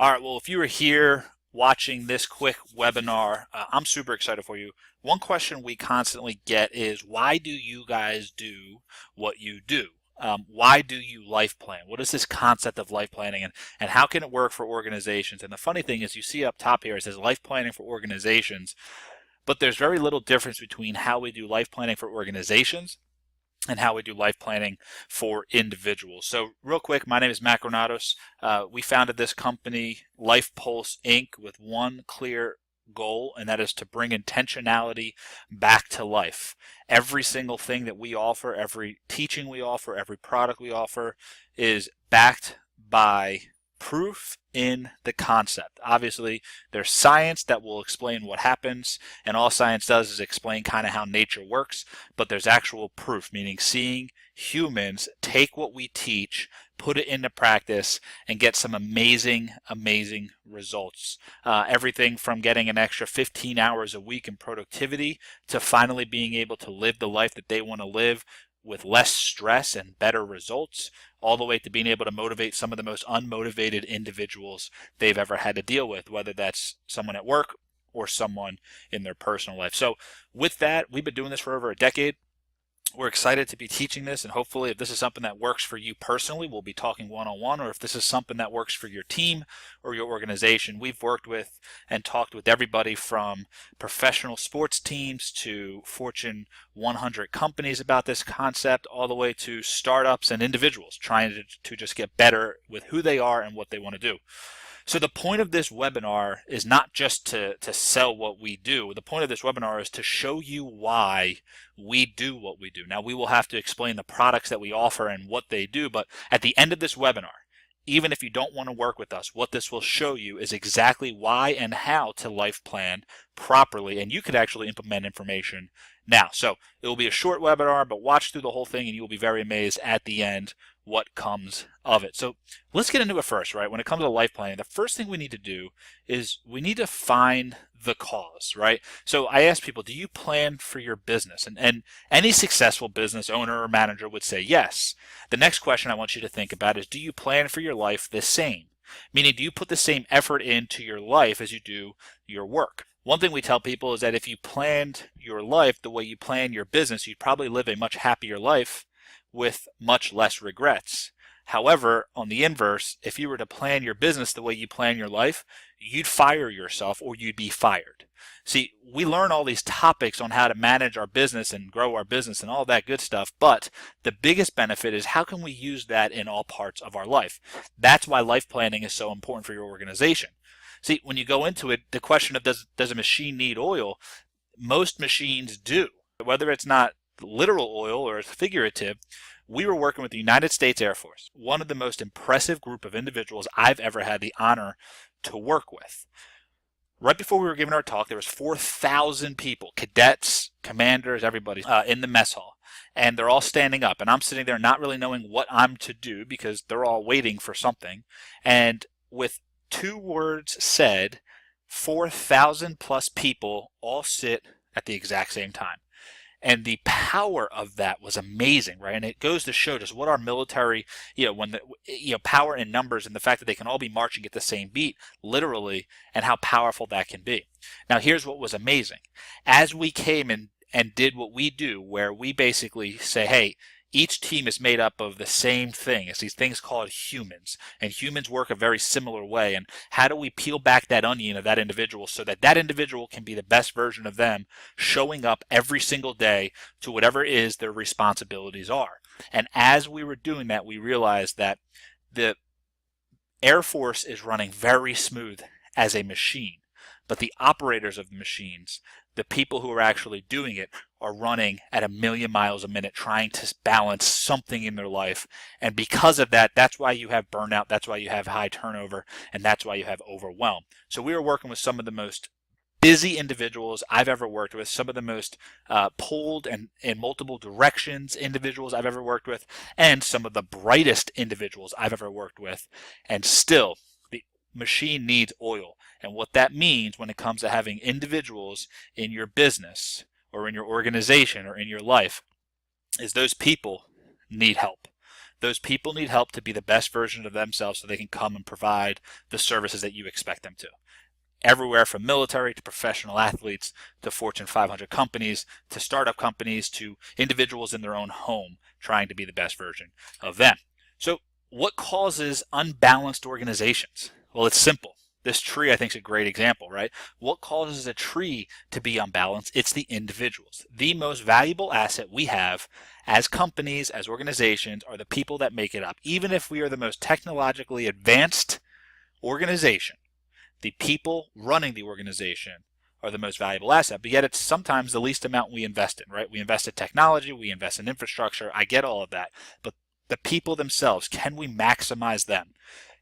All right, well, if you were here watching this quick webinar, I'm super excited for you. One question we constantly get is, why do you guys do what you do? Why do you life plan? What is this concept of life planning, and how can it work for organizations? And the funny thing is, you see up top here, it says life planning for organizations, but there's very little difference between how we do life planning for organizations and how we do life planning for individuals. So real quick, my name is Matt Granados. We founded this company, Life Pulse Inc., with one clear goal, and that is to bring intentionality back to life. Every single thing that we offer, every teaching we offer, every product we offer is backed by proof in the concept. Obviously, there's science that will explain what happens, and all science does is explain kind of how nature works, but there's actual proof, meaning seeing humans take what we teach, put it into practice, and get some amazing, amazing results. Everything from getting an extra 15 hours a week in productivity to finally being able to live the life that they want to live with less stress and better results, all the way to being able to motivate some of the most unmotivated individuals they've ever had to deal with, whether that's someone at work or someone in their personal life. So with that, we've been doing this for over a decade. We're excited to be teaching this, and hopefully if this is something that works for you personally, we'll be talking one-on-one, or if this is something that works for your team or your organization. We've worked with and talked with everybody from professional sports teams to Fortune 100 companies about this concept, all the way to startups and individuals trying to just get better with who they are and what they want to do. So the point of this webinar is not just to sell what we do. The point of this webinar is to show you why we do what we do. Now, we will have to explain the products that we offer and what they do, but at the end of this webinar, even if you don't want to work with us, what this will show you is exactly why and how to life plan properly, and you could actually implement information now. So it will be a short webinar, but watch through the whole thing and you will be very amazed at the end what comes of it. So let's get into it first, right? When it comes to life planning, the first thing we need to do is we need to find the cause, right? So I ask people, do you plan for your business? And any successful business owner or manager would say yes. The next question I want you to think about is, do you plan for your life the same? Meaning, do you put the same effort into your life as you do your work? One thing we tell people is that if you planned your life the way you plan your business, you'd probably live a much happier life with much less regrets. However, on the inverse, if you were to plan your business the way you plan your life, you'd fire yourself or you'd be fired. See, we learn all these topics on how to manage our business and grow our business and all that good stuff, but the biggest benefit is how can we use that in all parts of our life? That's why life planning is so important for your organization. See, when you go into it, the question of does a machine need oil? Most machines do. Whether it's not literal oil or it's figurative, we were working with the United States Air Force, one of the most impressive group of individuals I've ever had the honor to work with. Right before we were giving our talk, there was 4,000 people, cadets, commanders, everybody in the mess hall. And they're all standing up. And I'm sitting there not really knowing what I'm to do because they're all waiting for something. And with two words said, 4,000 plus people all sit at the exact same time. And the power of that was amazing, right? And it goes to show just what our military, when power in numbers and the fact that they can all be marching at the same beat, literally, and how powerful that can be. Now, here's what was amazing. As we came and did what we do, where we basically say, hey, each team is made up of the same thing. It's these things called humans, and humans work a very similar way. And how do we peel back that onion of that individual so that that individual can be the best version of them, showing up every single day to whatever it is their responsibilities are? And as we were doing that, we realized that the Air Force is running very smooth as a machine, but the operators of the machines, the people who are actually doing it, are running at 1,000,000 miles a minute trying to balance something in their life. And because of that, that's why you have burnout, that's why you have high turnover, and that's why you have overwhelm. So we were working with some of the most busy individuals I've ever worked with, some of the most pulled and in multiple directions individuals I've ever worked with, and some of the brightest individuals I've ever worked with. And still, the machine needs oil. And what that means when it comes to having individuals in your business or in your organization or in your life is those people need help. Those people need help to be the best version of themselves so they can come and provide the services that you expect them to. Everywhere from military to professional athletes to Fortune 500 companies to startup companies to individuals in their own home trying to be the best version of them. So what causes unbalanced organizations? Well, it's simple. This tree, I think, is a great example, right? What causes a tree to be unbalanced? It's the individuals. The most valuable asset we have as companies, as organizations, are the people that make it up. Even if we are the most technologically advanced organization, the people running the organization are the most valuable asset, but yet it's sometimes the least amount we invest in, right? We invest in technology, we invest in infrastructure, I get all of that, but the people themselves, can we maximize them?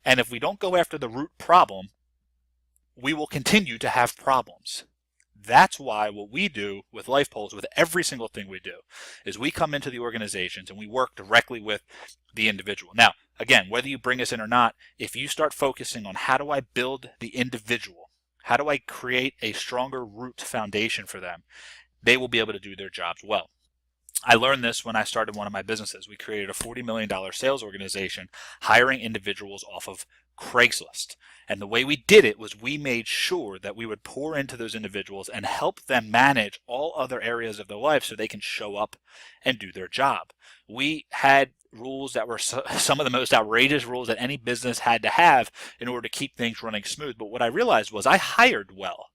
And if we don't go after the root problem, we will continue to have problems. That's why what we do with LifePulse, with every single thing we do, is we come into the organizations and we work directly with the individual. Now, again, whether you bring us in or not, if you start focusing on how do I build the individual, how do I create a stronger root foundation for them, they will be able to do their jobs well. I learned this when I started one of my businesses. We created a $40 million sales organization hiring individuals off of Craigslist. And the way we did it was we made sure that we would pour into those individuals and help them manage all other areas of their life so they can show up and do their job. We had rules that were some of the most outrageous rules that any business had to have in order to keep things running smooth. But what I realized was I hired well.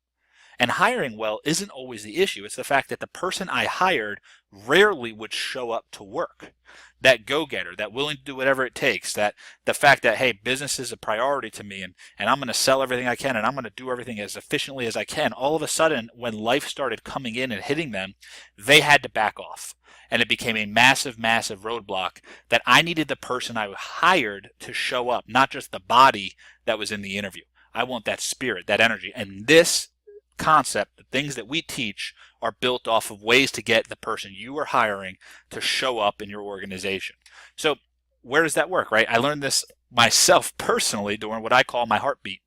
And hiring well isn't always the issue. It's the fact that the person I hired rarely would show up to work. That go-getter, that willing to do whatever it takes, that the fact that, hey, business is a priority to me and I'm going to sell everything I can and I'm going to do everything as efficiently as I can. All of a sudden, when life started coming in and hitting them, they had to back off. And it became a massive, massive roadblock that I needed the person I hired to show up, not just the body that was in the interview. I want that spirit, that energy. And this concept, the things that we teach, are built off of ways to get the person you are hiring to show up in your organization. So where does that work, right? I learned this myself personally during what I call my heartbeat.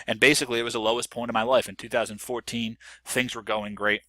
And basically it was the lowest point in my life. In 2014, things were going great.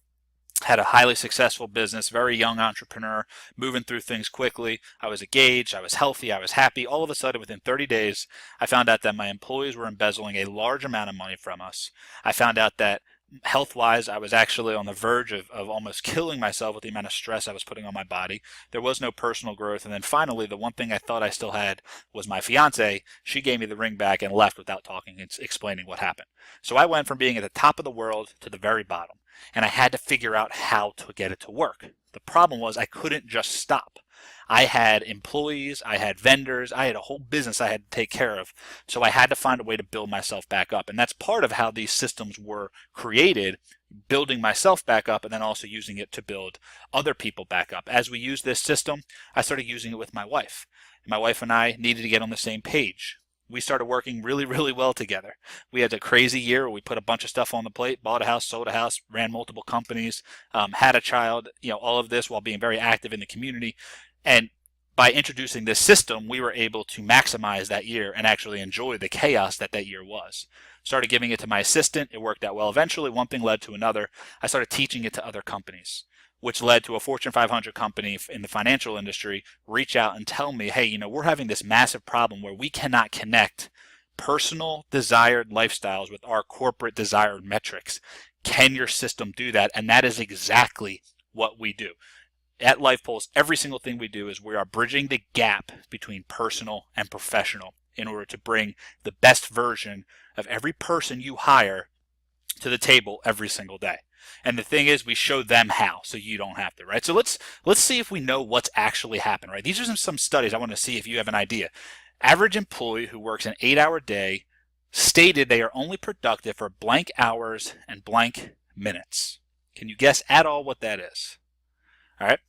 Had a highly successful business, very young entrepreneur, moving through things quickly. I was engaged, I was healthy, I was happy. All of a sudden, within 30 days, I found out that my employees were embezzling a large amount of money from us. I found out that health-wise, I was actually on the verge of almost killing myself with the amount of stress I was putting on my body. There was no personal growth. And then finally, the one thing I thought I still had was my fiance. She gave me the ring back and left without talking and explaining what happened. So I went from being at the top of the world to the very bottom. And I had to figure out how to get it to work. The problem was I couldn't just stop. I had employees, I had vendors, I had a whole business I had to take care of. So I had to find a way to build myself back up. And that's part of how these systems were created, building myself back up and then also using it to build other people back up. As we used this system, I started using it with my wife. My wife and I needed to get on the same page. We started working really, really well together. We had a crazy year where we put a bunch of stuff on the plate, bought a house, sold a house, ran multiple companies, had a child, all of this while being very active in the community. And by introducing this system, we were able to maximize that year and actually enjoy the chaos that year was. Started giving it to my assistant. It worked out well. Eventually, one thing led to another. I started teaching it to other companies, which led to a Fortune 500 company in the financial industry reach out and tell me, hey, we're having this massive problem where we cannot connect personal desired lifestyles with our corporate desired metrics. Can your system do that? And that is exactly what we do. At LifePulse, every single thing we do is we are bridging the gap between personal and professional in order to bring the best version of every person you hire to the table every single day. And the thing is, we show them how, so you don't have to, right? So let's see if we know what's actually happened, right? These are some studies I want to see if you have an idea. Average employee who works an 8-hour day stated they are only productive for blank hours and blank minutes. Can you guess at all what that is? All right.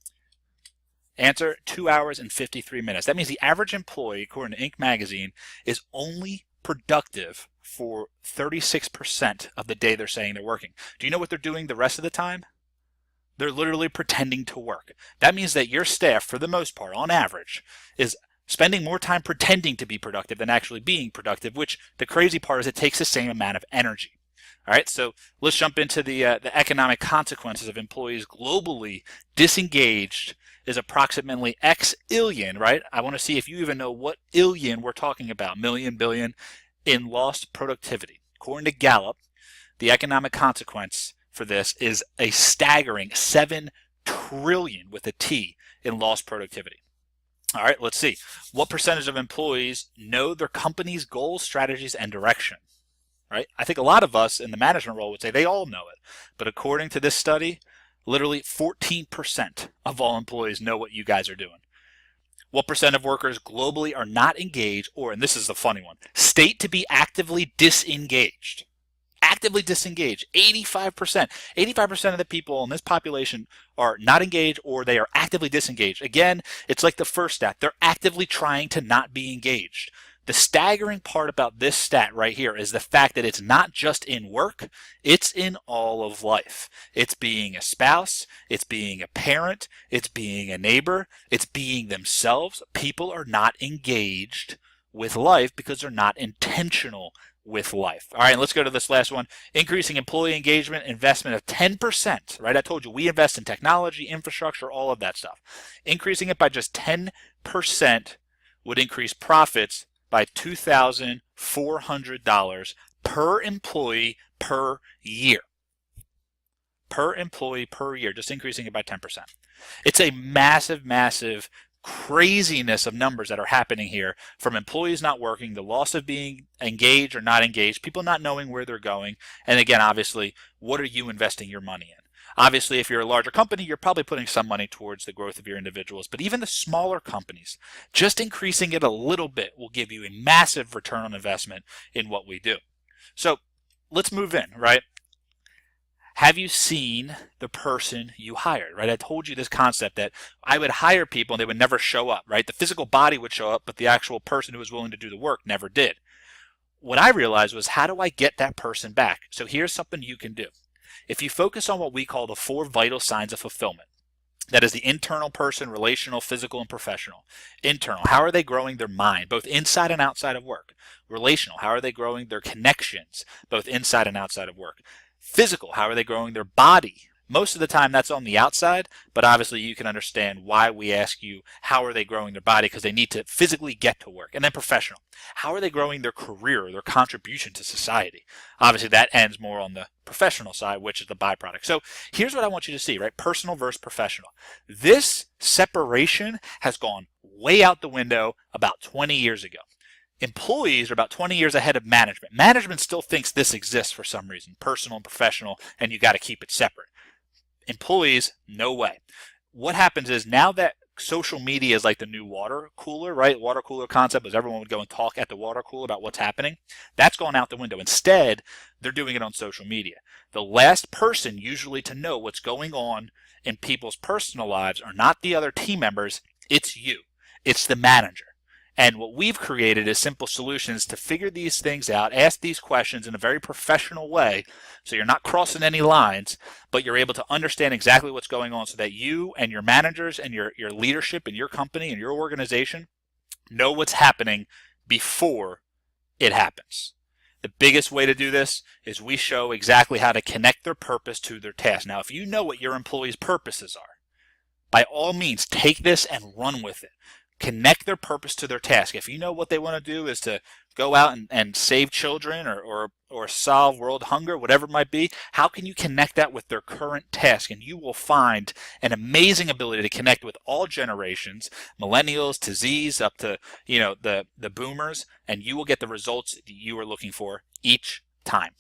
Answer, 2 hours and 53 minutes. That means the average employee, according to Inc. magazine, is only productive for 36% of the day they're saying they're working. Do you know what they're doing the rest of the time? They're literally pretending to work. That means that your staff, for the most part, on average, is spending more time pretending to be productive than actually being productive, which the crazy part is it takes the same amount of energy. All right, so let's jump into the economic consequences of employees globally disengaged is approximately X illion, right? I want to see if you even know what illion we're talking about, million, billion, in lost productivity. According to Gallup, the economic consequence for this is a staggering 7 trillion with a T in lost productivity. All right, let's see. What percentage of employees know their company's goals, strategies, and direction? Right? I think a lot of us in the management role would say they all know it. But according to this study, literally 14% of all employees know what you guys are doing. What percent of workers globally are not engaged, or, and this is the funny one, state to be actively disengaged? Actively disengaged. 85%. 85% of the people in this population are not engaged, or they are actively disengaged. Again, it's like the first stat. They're actively trying to not be engaged. The staggering part about this stat right here is the fact that it's not just in work, it's in all of life. It's being a spouse, it's being a parent, it's being a neighbor, it's being themselves. People are not engaged with life because they're not intentional with life. All right, let's go to this last one. Increasing employee engagement, investment of 10%, right? I told you we invest in technology, infrastructure, all of that stuff. Increasing it by just 10% would increase profits by $2,400 per employee per year. Per employee per year, just increasing it by 10%. It's a massive, massive craziness of numbers that are happening here, from employees not working, the loss of being engaged or not engaged, people not knowing where they're going, and again, obviously, what are you investing your money in? Obviously, if you're a larger company, you're probably putting some money towards the growth of your individuals. But even the smaller companies, just increasing it a little bit will give you a massive return on investment in what we do. So let's move in, right? Have you seen the person you hired, right? I told you this concept that I would hire people and they would never show up, right? The physical body would show up, but the actual person who was willing to do the work never did. What I realized was, how do I get that person back? So here's something you can do. If you focus on what we call the 4 vital signs of fulfillment, that is the internal person, relational, physical, and professional. Internal, how are they growing their mind, both inside and outside of work? Relational, how are they growing their connections, both inside and outside of work? Physical, how are they growing their body? Most of the time that's on the outside, but obviously you can understand why we ask you how are they growing their body, because they need to physically get to work. And then professional, how are they growing their career, their contribution to society? Obviously that ends more on the professional side, which is the byproduct. So here's what I want you to see, right? Personal versus professional. This separation has gone way out the window about 20 years ago. Employees are about 20 years ahead of management. Management still thinks this exists for some reason, personal and professional, and you got to keep it separate. Employees, no way. What happens is, now that social media is like the new water cooler, right? Water cooler concept is everyone would go and talk at the water cooler about what's happening. That's gone out the window. Instead, they're doing it on social media. The last person usually to know what's going on in people's personal lives are not the other team members, it's you. It's the manager. And what we've created is simple solutions to figure these things out, ask these questions in a very professional way, so you're not crossing any lines, but you're able to understand exactly what's going on so that you and your managers and your leadership in your company and your organization know what's happening before it happens. The biggest way to do this is we show exactly how to connect their purpose to their task. Now, if you know what your employees' purposes are, by all means, take this and run with it. Connect their purpose to their task. If you know what they want to do is to go out and save children or solve world hunger, whatever it might be, how can you connect that with their current task? And you will find an amazing ability to connect with all generations, millennials to Zs up to the boomers, and you will get the results that you are looking for each time.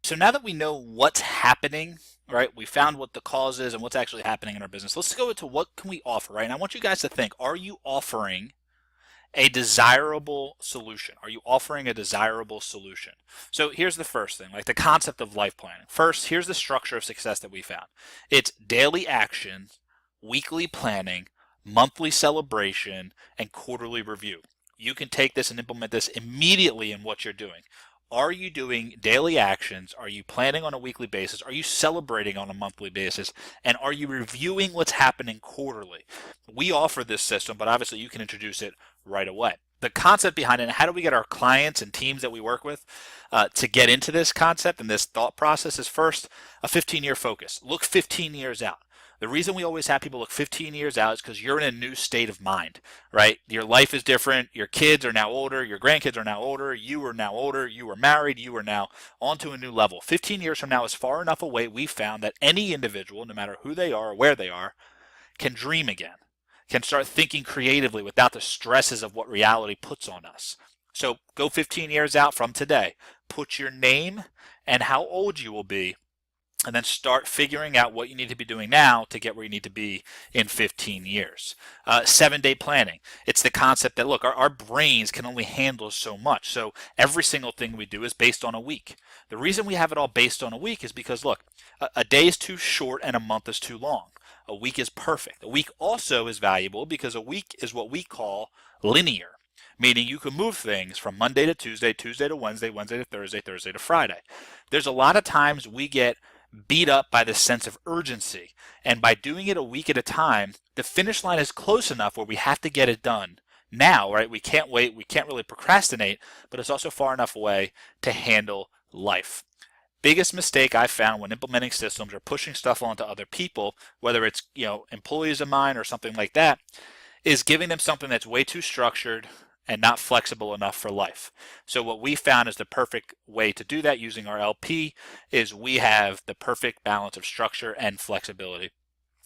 So now that we know what's happening, right, we found what the cause is and what's actually happening in our business, let's go into what can we offer, right? And I want you guys to think, are you offering a desirable solution? Are you offering a desirable solution? So here's the first thing, like the concept of life planning. First, here's the structure of success that we found. It's daily action, weekly planning, monthly celebration, and quarterly review. You can take this and implement this immediately in what you're doing. Are you doing daily actions? Are you planning on a weekly basis? Are you celebrating on a monthly basis? And are you reviewing what's happening quarterly? We offer this system, but obviously you can introduce it right away. The concept behind it, and how do we get our clients and teams that we work with to get into this concept and this thought process, is first a 15-year focus. Look 15 years out. The reason we always have people look 15 years out is because you're in a new state of mind, right? Your life is different. Your kids are now older. Your grandkids are now older. You are now older. You are married. You are now onto a new level. 15 years from now is far enough away, we found, that any individual, no matter who they are or where they are, can dream again, can start thinking creatively without the stresses of what reality puts on us. So go 15 years out from today, put your name and how old you will be, and then start figuring out what you need to be doing now to get where you need to be in 15 years. 7-day planning. It's the concept that, look, our brains can only handle so much. So every single thing we do is based on a week. The reason we have it all based on a week is because, look, a day is too short and a month is too long. A week is perfect. A week also is valuable because a week is what we call linear, meaning you can move things from Monday to Tuesday, Tuesday to Wednesday, Wednesday to Thursday, Thursday to Friday. There's a lot of times we get beat up by this sense of urgency, and by doing it a week at a time, the finish line is close enough where we have to get it done now, right? We can't wait, we can't really procrastinate, but it's also far enough away to handle life. Biggest mistake I found when implementing systems or pushing stuff onto other people, whether it's employees of mine or something like that, is giving them something that's way too structured and not flexible enough for life. So what we found is the perfect way to do that using our LP is we have the perfect balance of structure and flexibility.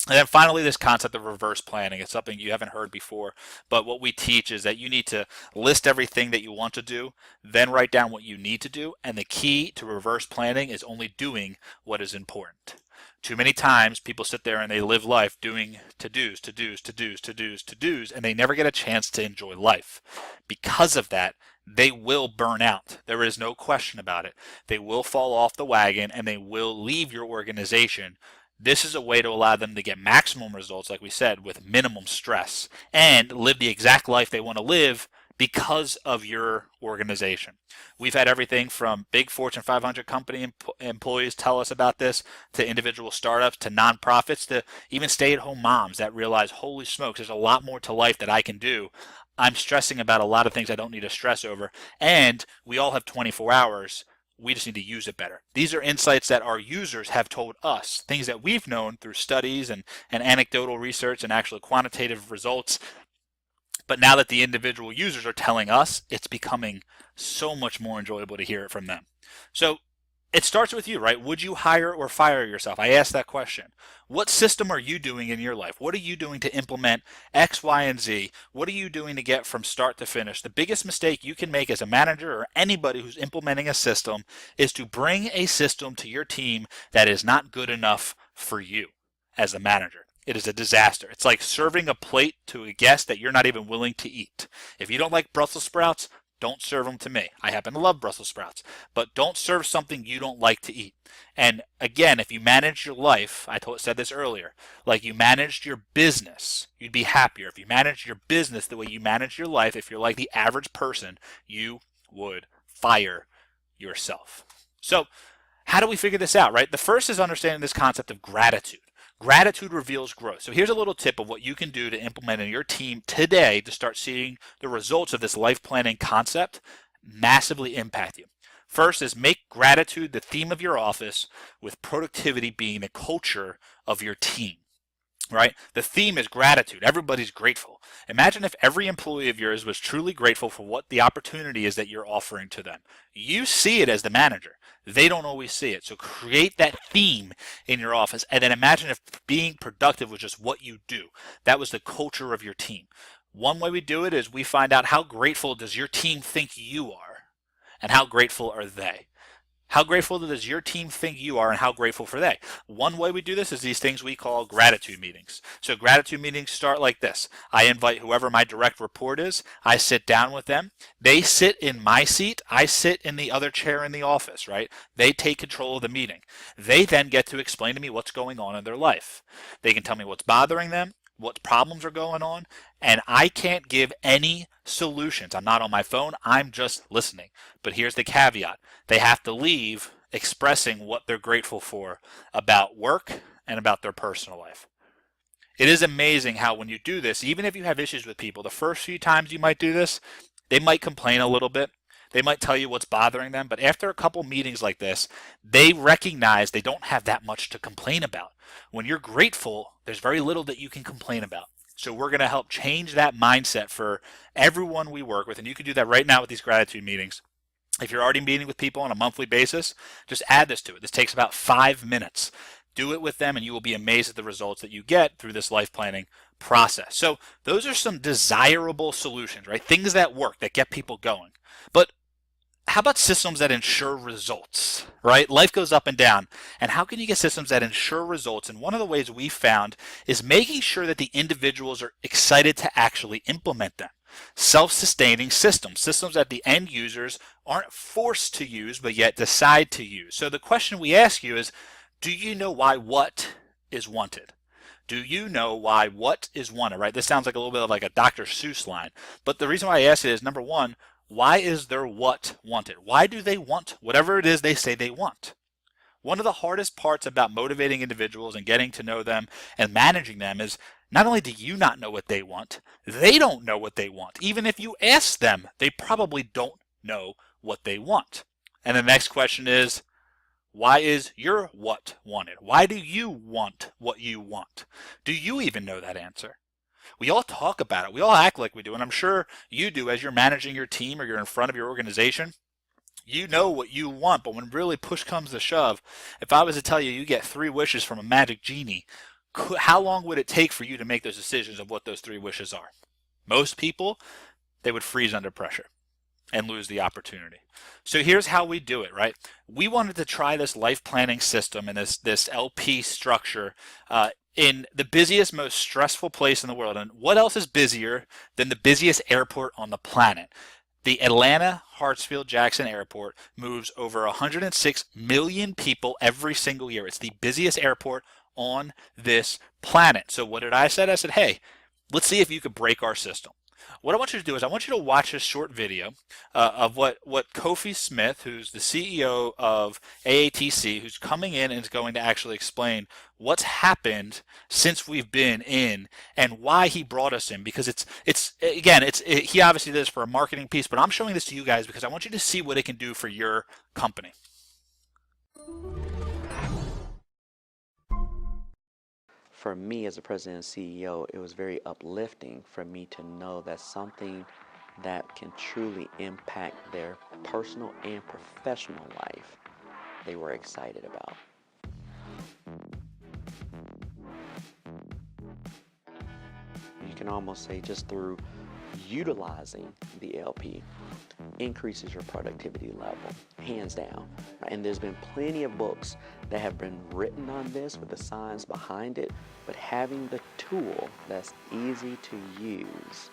And then finally, this concept of reverse planning. It's something you haven't heard before, but what we teach is that you need to list everything that you want to do, then write down what you need to do, and the key to reverse planning is only doing what is important. Too many times people sit there and they live life doing to-dos, to-dos, to-dos, to-dos, to-dos, and they never get a chance to enjoy life. Because of that, they will burn out. There is no question about it. They will fall off the wagon and they will leave your organization. This is a way to allow them to get maximum results, like we said, with minimum stress and live the exact life they want to live because of your organization. We've had everything from big Fortune 500 company employees tell us about this, to individual startups, to nonprofits, to even stay-at-home moms that realize, holy smokes, there's a lot more to life that I can do. I'm stressing about a lot of things I don't need to stress over, and we all have 24 hours. We just need to use it better. These are insights that our users have told us, things that we've known through studies and anecdotal research and actual quantitative results. But now that the individual users are telling us, it's becoming so much more enjoyable to hear it from them. So it starts with you, right? Would you hire or fire yourself? I asked that question. What system are you doing in your life? What are you doing to implement X, Y, and Z? What are you doing to get from start to finish? The biggest mistake you can make as a manager or anybody who's implementing a system is to bring a system to your team that is not good enough for you as a manager. It is a disaster. It's like serving a plate to a guest that you're not even willing to eat. If you don't like Brussels sprouts, don't serve them to me. I happen to love Brussels sprouts, but don't serve something you don't like to eat. And again, if you manage your life, said this earlier, like you managed your business, you'd be happier. If you managed your business the way you manage your life, if you're like the average person, you would fire yourself. So how do we figure this out, right? The first is understanding this concept of gratitude. Gratitude reveals growth. So here's a little tip of what you can do to implement in your team today to start seeing the results of this life planning concept massively impact you. First is make gratitude the theme of your office, with productivity being the culture of your team. Right? The theme is gratitude. Everybody's grateful. Imagine if every employee of yours was truly grateful for what the opportunity is that you're offering to them. You see it as the manager. They don't always see it. So create that theme in your office, and then imagine if being productive was just what you do. That was the culture of your team. One way we do it is we find out, how grateful does your team think you are, and how grateful are they? How grateful does your team think you are, and how grateful for they? One way we do this is these things we call gratitude meetings. So gratitude meetings start like this. I invite whoever my direct report is. I sit down with them. They sit in my seat. I sit in the other chair in the office, right? They take control of the meeting. They then get to explain to me what's going on in their life. They can tell me what's bothering them, what problems are going on, and I can't give any solutions. I'm not on my phone. I'm just listening. But here's the caveat. They have to leave expressing what they're grateful for about work and about their personal life. It is amazing how when you do this, even if you have issues with people, the first few times you might do this, they might complain a little bit. They might tell you what's bothering them, but after a couple meetings like this, they recognize they don't have that much to complain about. When you're grateful, there's very little that you can complain about. So we're going to help change that mindset for everyone we work with, and you can do that right now with these gratitude meetings. If you're already meeting with people on a monthly basis, just add this to it. This takes about 5 minutes. Do it with them, and you will be amazed at the results that you get through this life planning process. So those are some desirable solutions, right? Things that work, that get people going. But how about systems that ensure results, right? Life goes up and down. And how can you get systems that ensure results? And one of the ways we found is making sure that the individuals are excited to actually implement them. Self-sustaining systems, systems that the end users aren't forced to use, but yet decide to use. So the question we ask you is, do you know why what is wanted? Do you know why what is wanted, right? This sounds like a little bit of like a Dr. Seuss line. But the reason why I ask it is, number one, why is their what wanted? Why do they want whatever it is they say they want? One of the hardest parts about motivating individuals and getting to know them and managing them is not only do you not know what they want, they don't know what they want. Even if you ask them, they probably don't know what they want. And the next question is, why is your what wanted? Why do you want what you want? Do you even know that answer? We all talk about it. We all act like we do. And I'm sure you do as you're managing your team or you're in front of your organization. You know what you want, but when really push comes to shove, if I was to tell you you get 3 wishes from a magic genie, how long would it take for you to make those decisions of what those 3 wishes are? Most people, they would freeze under pressure and lose the opportunity. So here's how we do it, right? We wanted to try this life planning system and this LP structure in the busiest, most stressful place in the world. And what else is busier than the busiest airport on the planet? The Atlanta Hartsfield-Jackson Airport moves over 106 million people every single year. It's the busiest airport on this planet. So what did I say? I said, hey, let's see if you could break our system. What I want you to do is I want you to watch this short video of what Kofi Smith, who's the CEO of AATC, who's coming in and is going to actually explain what's happened since we've been in and why he brought us in. Because he obviously did this for a marketing piece, but I'm showing this to you guys because I want you to see what it can do for your company. For me as a president and CEO, it was very uplifting for me to know that something that can truly impact their personal and professional life, they were excited about. You can almost say just through utilizing the LP increases your productivity level, hands down. And there's been plenty of books that have been written on this with the science behind it, but having the tool that's easy to use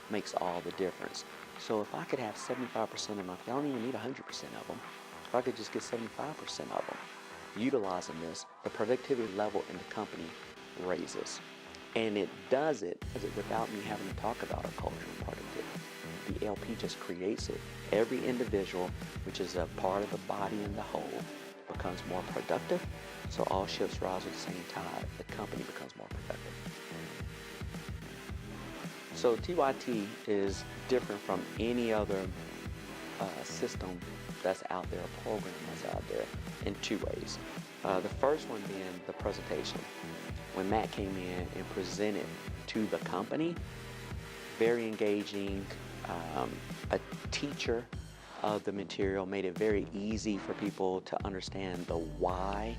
makes all the difference. So if I could have 75% of my, I don't even need 100% of them. If I could just get 75% of them utilizing this, the productivity level in the company raises. And it does it without me having to talk about a culture and productivity. The LP just creates it. Every individual, which is a part of the body and the whole, becomes more productive. So all ships rise at the same tide. The company becomes more productive. So TYT is different from any other system that's out there, a program that's out there, in 2 ways. The first one being the presentation. When Matt came in and presented to the company, very engaging, a teacher of the material, made it very easy for people to understand the why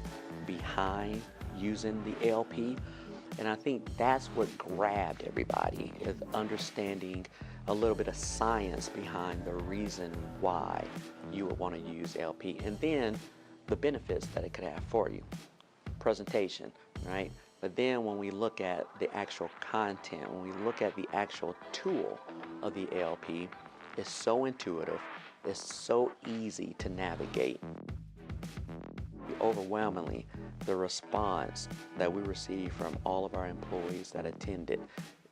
behind using the LP. And I think that's what grabbed everybody, is understanding a little bit of science behind the reason why you would want to use LP, and then the benefits that it could have for you. Presentation, right? But then when we look at the actual content, when we look at the actual tool of the LP, it's so intuitive, it's so easy to navigate. Overwhelmingly, the response that we received from all of our employees that attended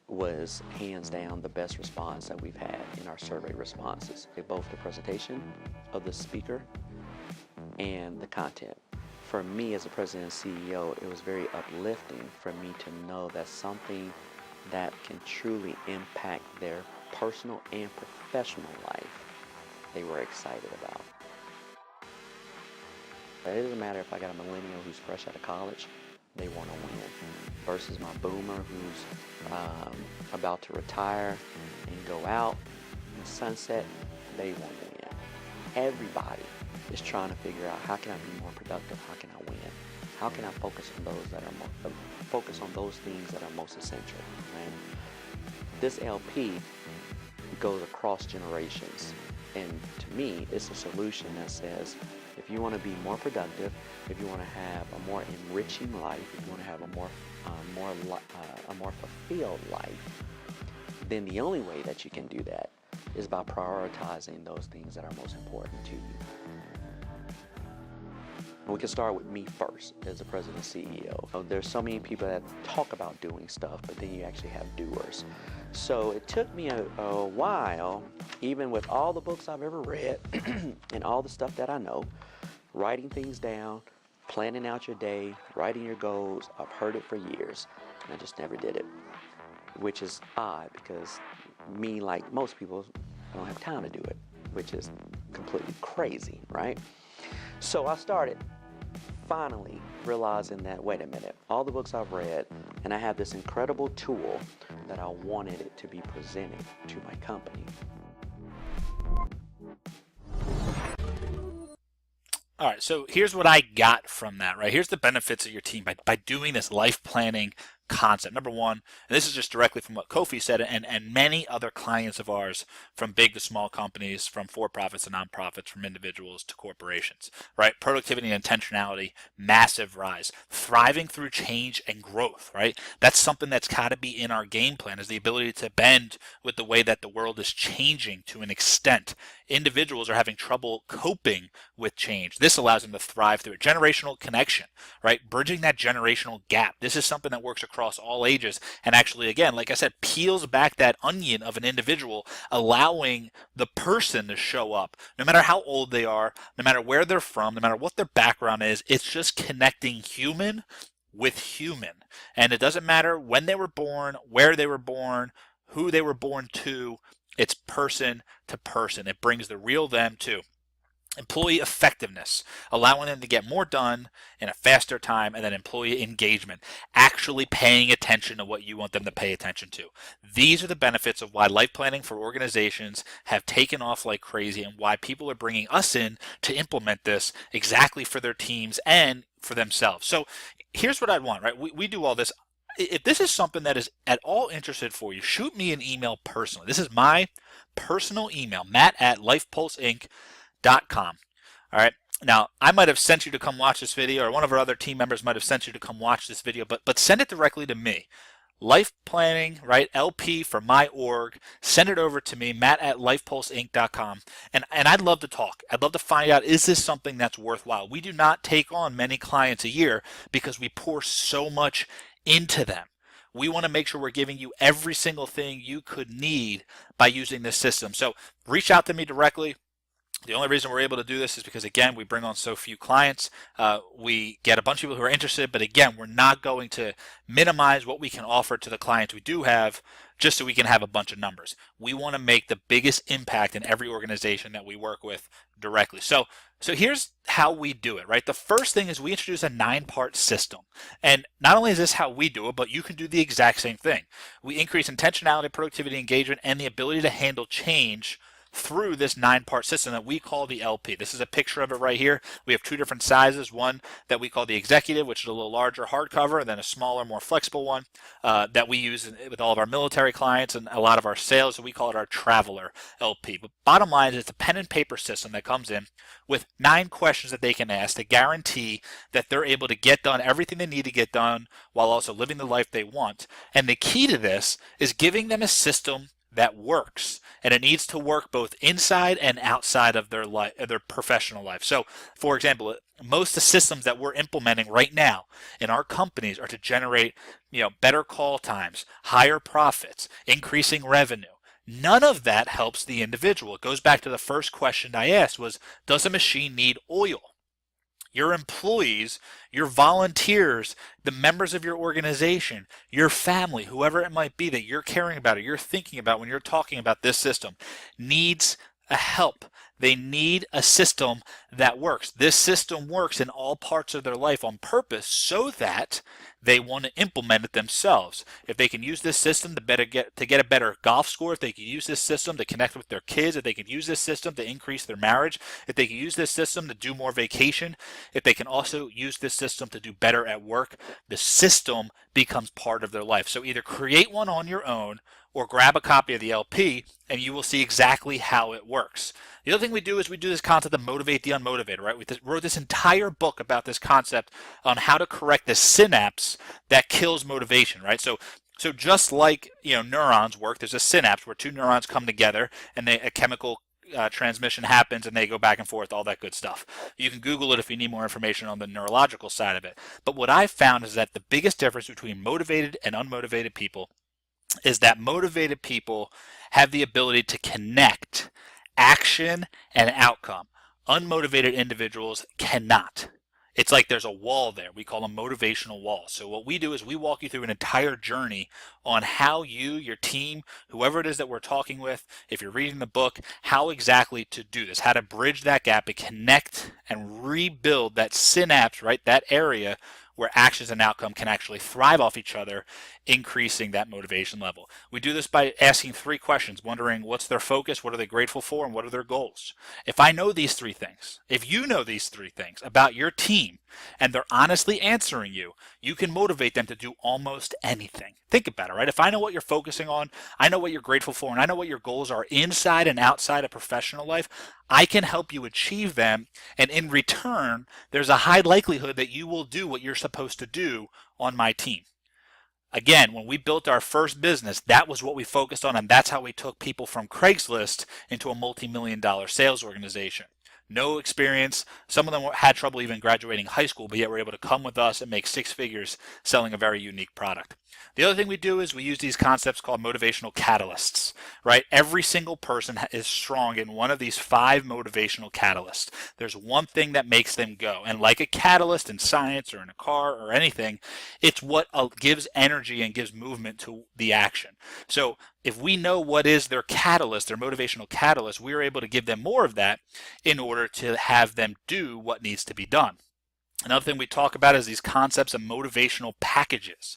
was hands down the best response that we've had in our survey responses. Both the presentation of the speaker and the content. For me as a president and CEO, it was very uplifting for me to know that something that can truly impact their personal and professional life, they were excited about. It doesn't matter if I got a millennial who's fresh out of college, they want to win, versus my boomer who's about to retire and go out in the sunset, they want to win. Everybody is trying to figure out, how can I be more productive? How can I win? How can I focus on those things that are most essential? And this LP goes across generations, and to me, it's a solution that says, if you want to be more productive, if you want to have a more enriching life, if you want to have a more fulfilled life, then the only way that you can do that is by prioritizing those things that are most important to you. We can start with me first as the president and CEO. There's so many people that talk about doing stuff, but then you actually have doers. So it took me a while, even with all the books I've ever read and all the stuff that I know, writing things down, planning out your day, writing your goals. I've heard it for years, and I just never did it, which is odd because me, like most people, I don't have time to do it, which is completely crazy, right? So I started finally realizing that, wait a minute, all the books I've read, and I have this incredible tool that I wanted it to be presented to my company. All right, so here's what I got from that, right? Here's the benefits of your team by doing this life planning concept. Number one, and this is just directly from what Kofi said, and many other clients of ours, from big to small companies, from for-profits to nonprofits, from individuals to corporations, right? Productivity and intentionality, massive rise. Thriving through change and growth, right? That's something that's got to be in our game plan, is the ability to bend with the way that the world is changing to an extent. Individuals are having trouble coping with change. This allows them to thrive through a generational connection, right? Bridging that generational gap. This is something that works across all ages, and actually, again, like I said, peels back that onion of an individual, allowing the person to show up, no matter how old they are, no matter where they're from, no matter what their background is. It's just connecting human with human, and it doesn't matter when they were born, where they were born, who they were born to. It's person to person. It brings the real them to employee effectiveness, allowing them to get more done in a faster time, and then employee engagement, actually paying attention to what you want them to pay attention to. These are the benefits of why life planning for organizations have taken off like crazy, and why people are bringing us in to implement this exactly for their teams and for themselves. So here's what I'd want, right? We do all this. If this is something that is at all interested for you, shoot me an email personally. This is my personal email, matt@lifepulseinc.com. All right. Now, I might have sent you to come watch this video, or one of our other team members might have sent you to come watch this video, but send it directly to me. Life planning, right? LP for my org. Send it over to me, matt@lifepulseinc.com. And I'd love to talk. I'd love to find out, is this something that's worthwhile? We do not take on many clients a year because we pour so much into them. We want to make sure we're giving you every single thing you could need by using this system. So reach out to me directly. The only reason we're able to do this is because, again, we bring on so few clients. We get a bunch of people who are interested, but again, we're not going to minimize what we can offer to the clients we do have just so we can have a bunch of numbers. We want to make the biggest impact in every organization that we work with directly. So here's how we do it, right? The first thing is we introduce a 9-part system. And not only is this how we do it, but you can do the exact same thing. We increase intentionality, productivity, engagement, and the ability to handle change through this 9-part system that we call the LP. This is a picture of it right here. We have 2 different sizes, one that we call the executive, which is a little larger hardcover, and then a smaller, more flexible one that we use with all of our military clients and a lot of our sales. So we call it our Traveler LP. But bottom line is, it's a pen and paper system that comes in with 9 questions that they can ask to guarantee that they're able to get done everything they need to get done while also living the life they want. And the key to this is giving them a system that works, and it needs to work both inside and outside of their life, their professional life. So, for example, most of the systems that we're implementing right now in our companies are to generate, better call times, higher profits, increasing revenue. None of that helps the individual. It goes back to the first question I asked was, does a machine need oil? Your employees, your volunteers, the members of your organization, your family, whoever it might be that you're caring about or you're thinking about when you're talking about this system, needs a help. They need a system that works. This system works in all parts of their life on purpose so that they want to implement it themselves. If they can use this system to get a better golf score, if they can use this system to connect with their kids, if they can use this system to increase their marriage, if they can use this system to do more vacation, if they can also use this system to do better at work, the system becomes part of their life. So either create one on your own or grab a copy of the LP and you will see exactly how it works. The other thing we do is we do this concept of motivate the unmotivated, right? We wrote this entire book about this concept on how to correct the synapse that kills motivation, right? So just like neurons work, there's a synapse where two neurons come together and a chemical transmission happens and they go back and forth, all that good stuff. You can Google it if you need more information on the neurological side of it. But what I've found is that the biggest difference between motivated and unmotivated people is that motivated people have the ability to connect action and outcome. Unmotivated individuals cannot. It's like there's a wall there. We call them motivational walls. So what we do is we walk you through an entire journey on how you, your team, whoever it is that we're talking with, if you're reading the book, how exactly to do this, how to bridge that gap and connect and rebuild that synapse, right? That area where actions and outcome can actually thrive off each other, increasing that motivation level. We do this by asking 3 questions, wondering what's their focus, what are they grateful for, and what are their goals. If I know these 3 things, if you know these 3 things about your team, and they're honestly answering you, you can motivate them to do almost anything. Think about it, right? If I know what you're focusing on, I know what you're grateful for, and I know what your goals are inside and outside of professional life, I can help you achieve them, and in return, there's a high likelihood that you will do what you're supposed to do on my team. Again, when we built our first business, that was what we focused on, and that's how we took people from Craigslist into a multi-million-dollar sales organization. No experience. Some of them had trouble even graduating high school, but yet were able to come with us and make 6 figures selling a very unique product. The other thing we do is we use these concepts called motivational catalysts, right? Every single person is strong in one of these 5 motivational catalysts. There's one thing that makes them go. And like a catalyst in science or in a car or anything, it's what gives energy and gives movement to the action. So if we know what is their catalyst, their motivational catalyst, we're able to give them more of that in order to have them do what needs to be done. Another thing we talk about is these concepts of motivational packages.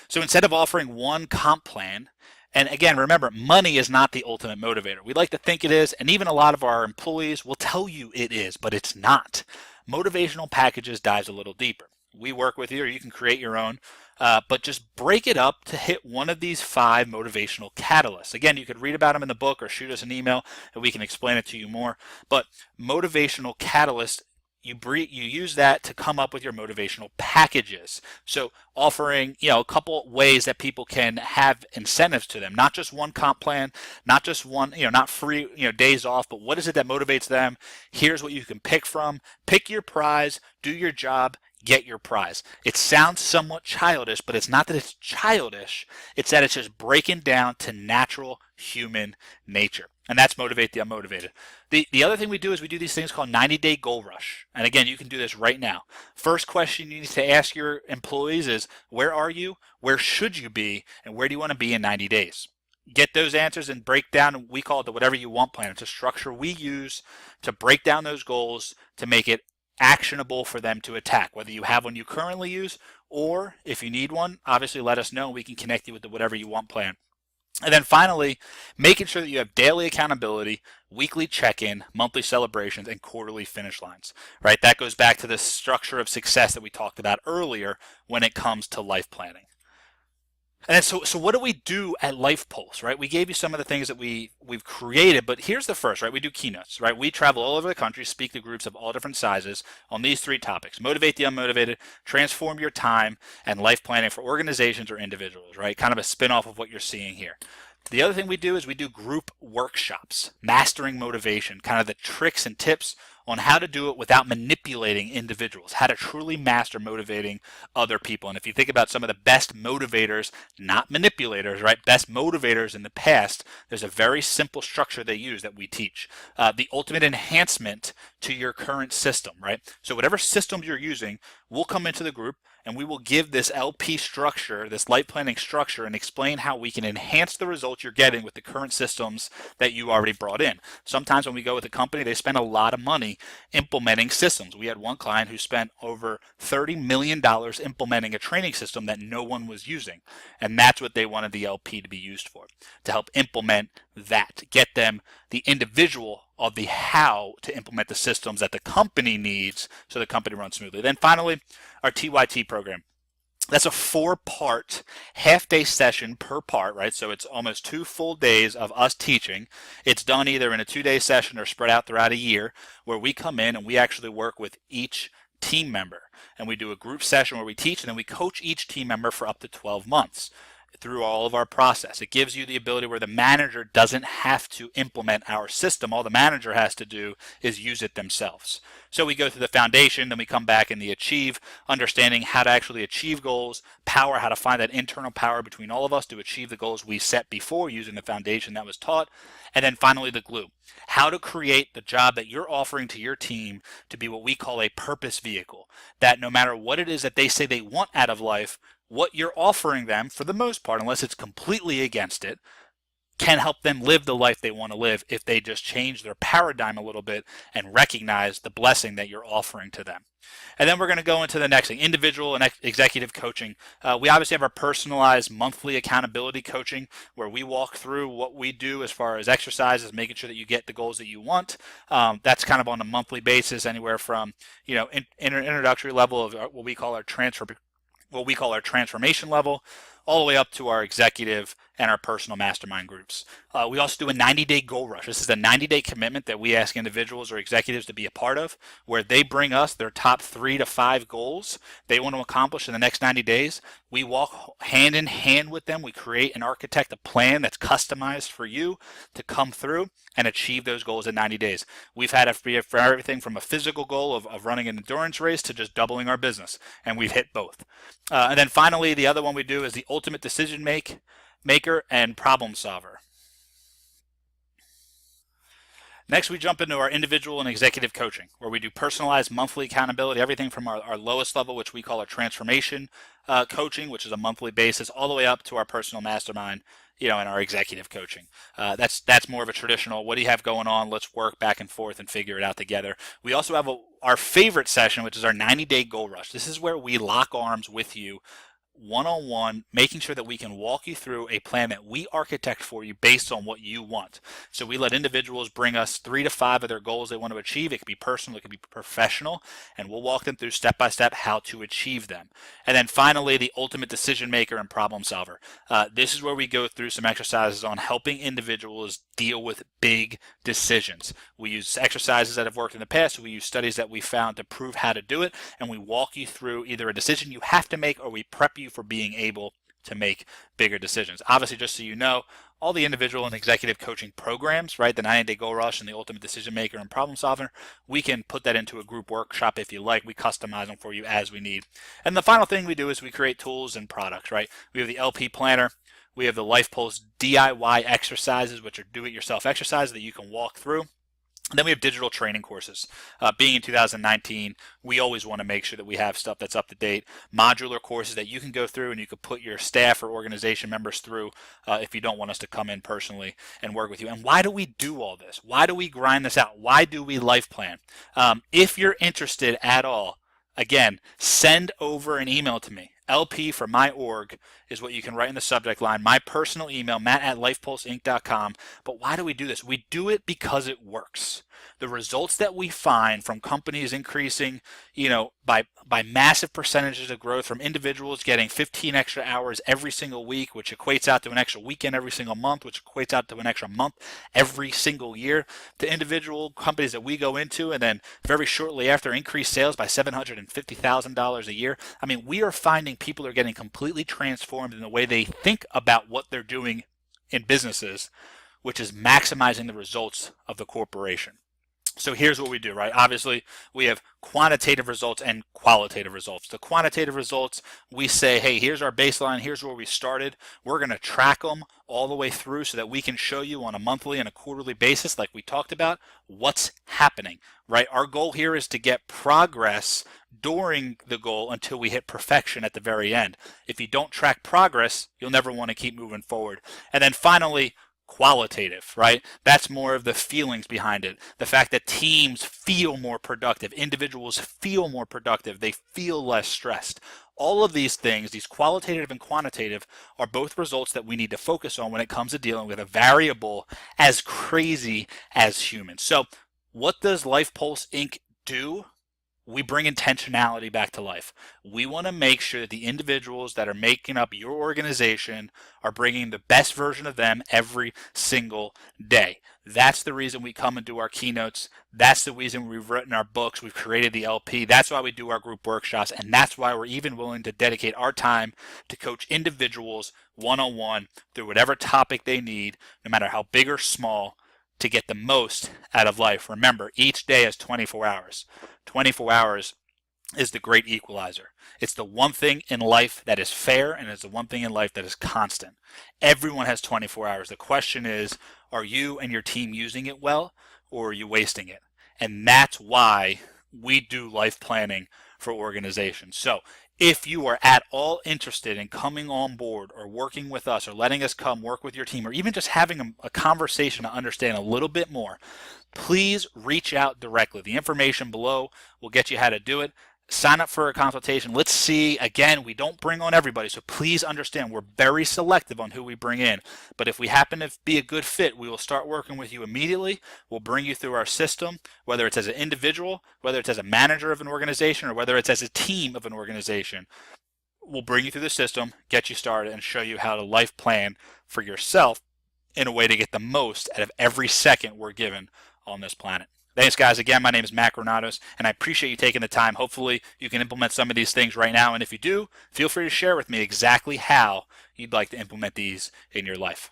So instead of offering one comp plan, and again, remember, money is not the ultimate motivator. We like to think it is, and even a lot of our employees will tell you it is, but it's not. Motivational packages dives a little deeper. We work with you, or you can create your own, but just break it up to hit one of these 5 motivational catalysts. Again, you could read about them in the book or shoot us an email and we can explain it to you more. But motivational catalyst, you use that to come up with your motivational packages. So offering, a couple ways that people can have incentives to them, not just one comp plan, not just one, not free, days off, but what is it that motivates them? Here's what you can pick from. Pick your prize, do your job, get your prize. It sounds somewhat childish, but it's not that it's childish. It's that it's just breaking down to natural human nature. And that's motivate the unmotivated. The other thing we do is we do these things called 90-day goal rush. And again, you can do this right now. First question you need to ask your employees is, where are you? Where should you be? And where do you want to be in 90 days? Get those answers and break down, we call it the whatever you want plan. It's a structure we use to break down those goals to make it actionable for them to attack, whether you have one you currently use, or if you need one, obviously let us know and we can connect you with the whatever you want plan. And then finally, making sure that you have daily accountability, weekly check-in, monthly celebrations, and quarterly finish lines, right? That goes back to the structure of success that we talked about earlier when it comes to life planning. And then so what do we do at Life Pulse, right? We gave you some of the things that we've created, but here's the first, right? We do keynotes, right? We travel all over the country, speak to groups of all different sizes on these 3 topics: motivate the unmotivated, transform your time, and life planning for organizations or individuals, right? Kind of a spin-off of what you're seeing here. The other thing we do is we do group workshops, mastering motivation, kind of the tricks and tips on how to do it without manipulating individuals, how to truly master motivating other people. And if you think about some of the best motivators, not manipulators, right? Best motivators in the past, there's a very simple structure they use that we teach. The ultimate enhancement to your current system, right? So whatever systems you're using, we'll come into the group and we will give this LP structure, this life planning structure, and explain how we can enhance the results you're getting with the current systems that you already brought in. Sometimes when we go with a company, they spend a lot of money implementing systems. We had one client who spent over $30 million implementing a training system that no one was using. And that's what they wanted the LP to be used for, to help implement that, to get them the individual of the how to implement the systems that the company needs so the company runs smoothly. Then finally, our TYT program. That's a 4-part half-day session per part, right? So it's almost 2 full days of us teaching. It's done either in a 2-day session or spread out throughout a year, where we come in and we actually work with each team member. And we do a group session where we teach, and then we coach each team member for up to 12 months through all of our process. It gives you the ability where the manager doesn't have to implement our system. All the manager has to do is use it themselves. So we go through the foundation, then we come back in the achieve, understanding how to actually achieve goals, power, how to find that internal power between all of us to achieve the goals we set before using the foundation that was taught. And then finally, the glue, how to create the job that you're offering to your team to be what we call a purpose vehicle, that no matter what it is that they say they want out of life, what you're offering them, for the most part, unless it's completely against it, can help them live the life they want to live if they just change their paradigm a little bit and recognize the blessing that you're offering to them. And then we're going to go into the next thing, individual and executive coaching. We obviously have our personalized monthly accountability coaching, where we walk through what we do as far as exercises, making sure that you get the goals that you want. That's kind of on a monthly basis, anywhere from introductory level of what we call our transformation level, all the way up to our executive and our personal mastermind groups. We also do a 90-day goal rush. This is a 90-day commitment that we ask individuals or executives to be a part of, where they bring us their top 3 to 5 goals they want to accomplish in the next 90 days. We walk hand in hand with them. We create and architect a plan that's customized for you to come through and achieve those goals in 90 days. We've had it for everything from a physical goal of running an endurance race to just doubling our business, and we've hit both. And then finally, the other one we do is the ultimate decision maker and problem solver. Next, we jump into our individual and executive coaching, where we do personalized monthly accountability, everything from our lowest level, which we call our transformation coaching, which is a monthly basis, all the way up to our personal mastermind, and our executive coaching. That's more of a traditional, what do you have going on? Let's work back and forth and figure it out together. We also have our favorite session, which is our 90-day goal rush. This is where we lock arms with you one-on-one, making sure that we can walk you through a plan that we architect for you based on what you want. So we let individuals bring us 3 to 5 of their goals they want to achieve. It could be personal, it could be professional, and we'll walk them through step-by-step how to achieve them. And then finally, the ultimate decision maker and problem solver. This is where we go through some exercises on helping individuals deal with big decisions. We use exercises that have worked in the past. We use studies that we found to prove how to do it, and we walk you through either a decision you have to make, or we prep you for being able to make bigger decisions. Obviously, just so you know, all the individual and executive coaching programs, right, the 90-day goal rush and the ultimate decision maker and problem solver, we can put that into a group workshop if you like. We customize them for you as we need. And the final thing we do is we create tools and products, right? We have the LP planner. We have the LifePulse DIY exercises, which are do-it-yourself exercises that you can walk through. And then we have digital training courses. Being in 2019, we always want to make sure that we have stuff that's up to date. Modular courses that you can go through and you can put your staff or organization members through if you don't want us to come in personally and work with you. And why do we do all this? Why do we grind this out? Why do we life plan? If you're interested at all, again, send over an email to me. LP for my org is what you can write in the subject line. My personal email, matt@lifepulseinc.com. But why do we do this? We do it because it works. The results that we find from companies increasing, by massive percentages of growth, from individuals getting 15 extra hours every single week, which equates out to an extra weekend every single month, which equates out to an extra month every single year, to individual companies that we go into and then very shortly after increase sales by $750,000 a year. I mean, we are finding people are getting completely transformed in the way they think about what they're doing in businesses, which is maximizing the results of the corporation. So here's what we do, right? Obviously, we have quantitative results and qualitative results. The quantitative results, we say, hey, here's our baseline, here's where we started. We're going to track them all the way through so that we can show you on a monthly and a quarterly basis, like we talked about, what's happening, right? Our goal here is to get progress during the goal until we hit perfection at the very end. If you don't track progress, you'll never want to keep moving forward. And then finally, qualitative, right? That's more of the feelings behind it. The fact that teams feel more productive, individuals feel more productive, they feel less stressed. All of these things, these qualitative and quantitative, are both results that we need to focus on when it comes to dealing with a variable as crazy as humans. So, what does Life Pulse Inc. do? We bring intentionality back to life. We want to make sure that the individuals that are making up your organization are bringing the best version of them every single day. That's the reason we come and do our keynotes. That's the reason we've written our books. We've created the LP. That's why we do our group workshops. And that's why we're even willing to dedicate our time to coach individuals one-on-one through whatever topic they need, no matter how big or small, to get the most out of life. Remember, each day has 24 hours. 24 hours is the great equalizer. It's the one thing in life that is fair, and it's the one thing in life that is constant. Everyone has 24 hours. The question is, are you and your team using it well, or are you wasting it? And that's why we do life planning for organizations. So if you are at all interested in coming on board or working with us or letting us come work with your team or even just having a conversation to understand a little bit more, please reach out directly. The information below will get you how to do it. Sign up for a consultation. Let's see. Again, we don't bring on everybody, so please understand we're very selective on who we bring in. But if we happen to be a good fit, we will start working with you immediately. We'll bring you through our system, whether it's as an individual, whether it's as a manager of an organization, or whether it's as a team of an organization. We'll bring you through the system, get you started, and show you how to life plan for yourself in a way to get the most out of every second we're given on this planet. Thanks, guys. Again, my name is Mac Granados, and I appreciate you taking the time. Hopefully, you can implement some of these things right now, and if you do, feel free to share with me exactly how you'd like to implement these in your life.